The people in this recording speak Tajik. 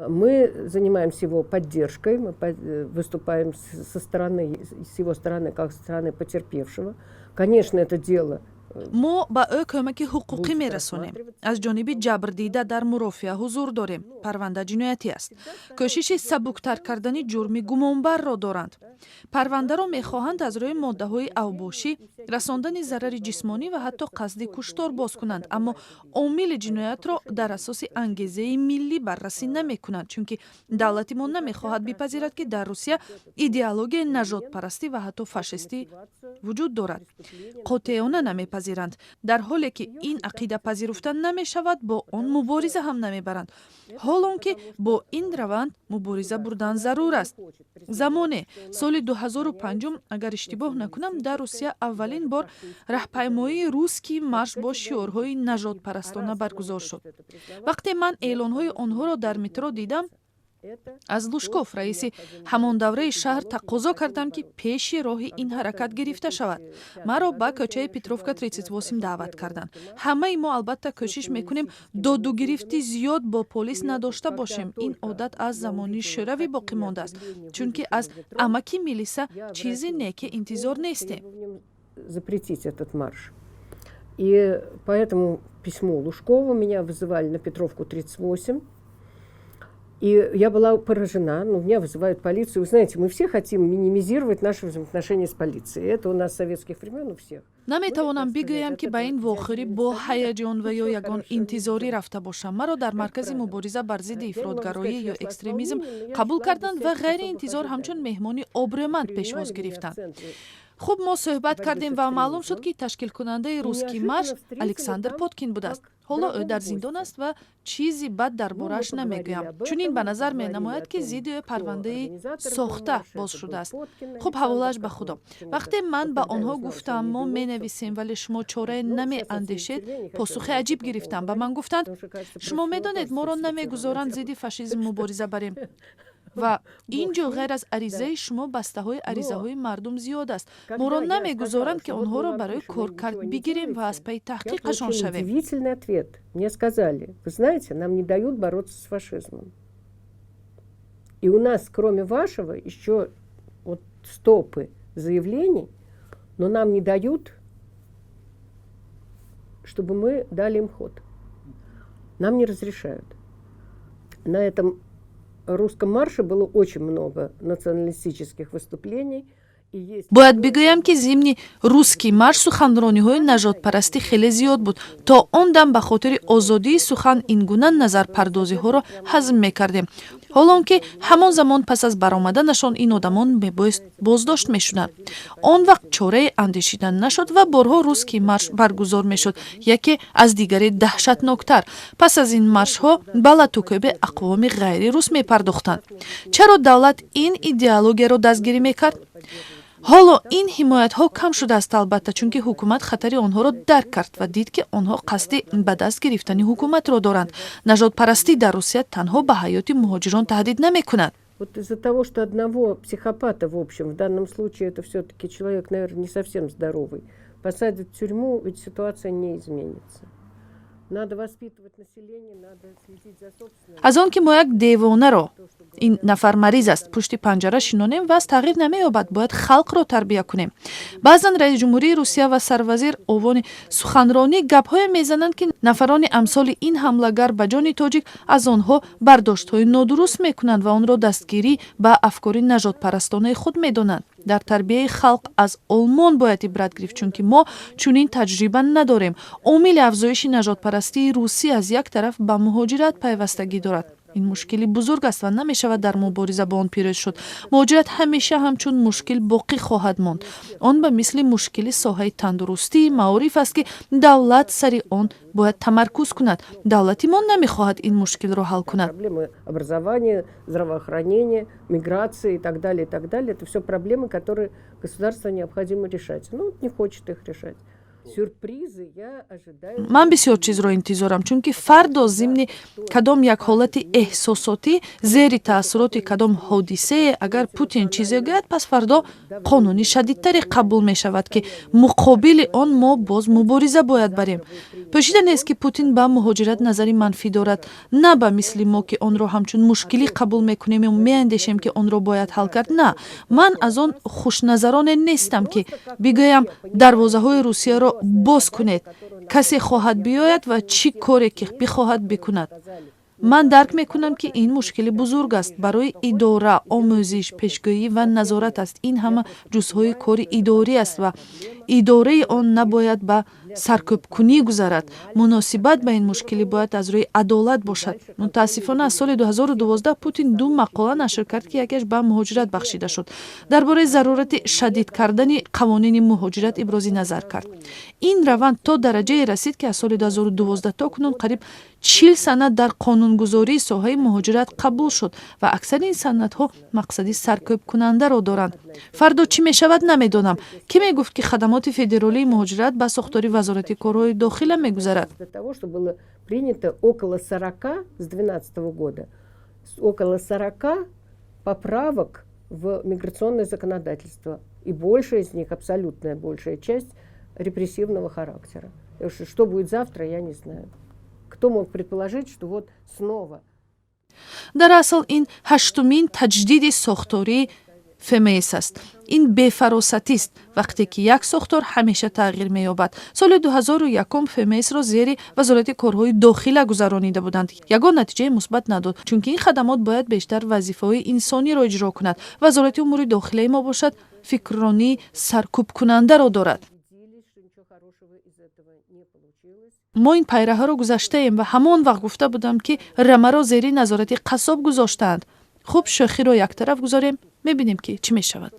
Мы занимаемся его поддержкой, мы выступаем с его стороны, как со стороны потерпевшего. Конечно, это дело ما با او کمک حقوقی میرسونیم. از جانب جبردیده در مرافعه حضور داریم. پرونده جنایتی است. کوشش سبکتر کردن جرم گمانبر را دارند. پرونده را میخواهند از روی ماده های اوباشی، رساندن ضرر جسمانی و حتی قصد کشتار باز کنند، اما عامل جنایت را در اساس انگیزه ملی بررسی نمیکنند، چونکه دولت ما نمیخواهد بپذیرد که در روسیه ایدئولوژی نژاد پرستی و حتی فاشیستی وجود دارد. قاطعانه نمیپذیرند، در حالی که این عقیده پذیرفته نمیشود با آن مبارزه هم نمیبرند، حالان که با این روند مبارزه بردن ضرور است. زمان سال 2005 اگر اشتباه نکنم در روسیه اولین بار راهپیمایی روسکی مارش با شعارهای نژاد پرستانه برگزار شد. وقتی من اعلانهای آنها را در مترو دیدم، از لوشکوف رئیس همان دوره شهر تقاضا کردم که پیش راه این حرکت گرفته شود. مرا به کوچه پتروفکا 38 دعوت کردند. همه ما البته کوشش میکنیم دادو گرفتی زیاد با پلیس نداشته باشیم. این عادت از زمانی شوروی باقی مانده است، چون که از امکی میلیسا چیزی نیکی انتظار نیستیم. Запретить этот марш. И по этому письму Лужкова меня вызывали на Петровку 38. И я была поражена, меня вызывают полицию. Вы знаете, мы все хотим минимизировать наши взаимоотношения с полицией. Это у нас с советских времен у всех. نمیتوانم بگویم که به این واخری با هیجان و یا یگان انتظاری رفته باشم. مرا در مرکز مبارزه بر ضد افراطگرایی یا اکستریمیسم قبول کردند و غیر انتظار همچون مهمانی آبرومند پیشواز گرفتند. خوب ما صحبت کردیم و معلوم شد که تشکیل کننده روسکی مارش الکساندر پوتکین بوده است. حالا او در زندان است و چیزی بد دربارش نمیگویم، چون این به نظر می نماید که زید پرونده ساخته باز شده است. خب حوالش به خدا. وقتی من به آنها گفتم ما می نویسیم ولی شما چاره نمی اندیشید، پاسخ عجیب گرفتم. به من گفتند شما می دانید ما را نمیگذارند زید فاشیسم مبارزه بریم و اینجا غیر از عریضه شما بسته های عریضه های مردم زیاد است. ما را نمیگذارند که آنها را برای کارکرد بگیریم و از پی تحقیقشان شویم. Удивительный ответ. Мне сказали, вы знаете, нам не дают бороться с фашизмом. И у нас, кроме вашего, еще вот стопы заявлений, но нам не дают, чтобы мы дали им ход. Нам не разрешают. На этом русском марше было очень много националистических выступлений. باید بگویم که ضمن روسکی مارش سخنرانی‌های نژادپرستی خیلی زیاد بود. تا آن دم به خاطر آزادی سخن این گونه نظرپردازی‌ها را هضم می‌کردیم. حالان که همان زمان پس از برآمدنشان این آدمان بازداشت می‌شدند. آن وقت چاره اندیشیدن نشد و بارها روسکی مارش برگزار می‌شد، یکی از دیگری دهشتناکتر. پس از این مارش‌ها به لطوکوب اقوام غیر روس می‌پرداختند. چرا دولت این ایدئولوژی را دستگیری می‌کرد؟ حالا این حمایت ها کم شده است، البته چون که حکومت خطر آنها را درک کرد و دید که آنها قصد به دست گرفتن حکومت را دارند. نژاد پرستی در روسیه تنها به حیات مهاجران تهدید نمی کند. Вот из-за того, что одного психопата, в общем, в данном случае это все-таки человек, наверное, не совсем здоровый, посадят в тюрьму, ведь ситуация не изменится. Надо воспитывать население, надо следить за собственным. از آن که ما یک دیوانه را این نفر مریض است پشت پنجره شنانیم و از تغییر نمی‌یابد، باید خلق را تربیت کنیم. بعضا رئیس جمهوری روسیه و سروزیر اوان سخنرانی گپ‌های میزنند که نفران امثال این حمله‌گر به جان تاجیک از آنها برداشت‌های نادرست میکنند و آن را دستگیری به افکار نژادپرستانه خود میدانند. در تربیه خلق از آلمان باید عبرت گرفت، چون که ما چنین تجربه نداریم. عامل افزایش نژادپرستی روسی از یک طرف به مهاجرت پیوستگی دارد. این مشکلی بزرگ است و نمی شود در مبارزه با آن پیروز شد. مهاجرت همیشه همچون مشکل باقی خواهد ماند. آن به مثل مشکل ساحه تندرستی معروف است که دولت سر آن باید تمرکز کند. دولتی ما نمی خواهد این مشکل را حل کند. Проблемы образования, здравоохранения, миграции и так далее, это все проблемы, которые государству необходимо решать. Но не хочет их решать. من بسیار چیز را انتظارم، چون که فردا ضمن کدام یک حالت احساساتی زیر تاثیرات کدام حادثه اگر پوتین چیزی گوید، پس فردا قانونی شدیدتری قبول می شود که مقابل آن ما باز مبارزه باید بریم. пӯшида нест ки Путин ба муҳоҷират назари манфӣ дорад, на ба мисли мо ки онро ҳамчун мушкилӣ қабул мекунему меандешем ки онро бояд ҳал кард. На, ман аз он хушназароне нестам ки бигӯям дарвозаҳои Русияро боз кунед, касе хоҳад биёяд ва чӣ коре ки бихоҳад бикунад. ман дарк мекунам ки ин мушкили бузург аст барои идора, омӯзиш, пешгӯӣ ва назорат аст. Ин ҳама ҷузъҳои кори идорӣ аст ва идораи он набояд ба саркӯбкунӣ гузарад. муносибат ба ин мушкилӣ бояд аз рӯи адолат бошад. мутаассифона аз соли 2012 Путин ду мақола нашр кард ки якеш ба муҳоҷират бахшида шуд. дар бораи зарурати шадид кардани қавонини муҳоҷират ибрози назар кард. ин раванд то дараҷае расид ки аз соли 2012 то кунун қариб 40 санад дар қонунгузории соҳаи муҳоҷират қабул шуд ва аксари ин санадҳо мақсади саркӯбкунандаро доранд. фардо чӣ мешавад намедонам. Кӣ мегуфт ки хадамоти федералии муҳоҷират ба сохтори вазорати корҳои дохила мегузарад? До того, что было принято около 40 с 2012 года, около 40 поправок в миграционное законодательство. И большая из них, абсолютная большая часть, репрессивного характера. Что будет завтра, я не знаю. Кто мог предположить, что вот снова... дар асл ин ҳаштумин таҷдиди сохтории ФМС аст. ин бефаросатист вақте ки як сохтор ҳамеша тағйир меёбад. соли 2001 ФМСро зери вазорати корҳои дохила гузаронида буданд. ягон натиҷаи мусбат надод, чунки ин хадамот бояд бештар вазифаҳои инсониро иҷро кунад. вазорати умури дохилаи мо бошад фикрронии саркӯбкунандаро дорад. мо ин пайраҳаро гузаштаем ва ҳамон вақт гуфта будам ки рамаро зери назорати қассоб гузоштаанд. хуб, шӯхиро яктараф гузорем, мебинем ки чӣ мешавад.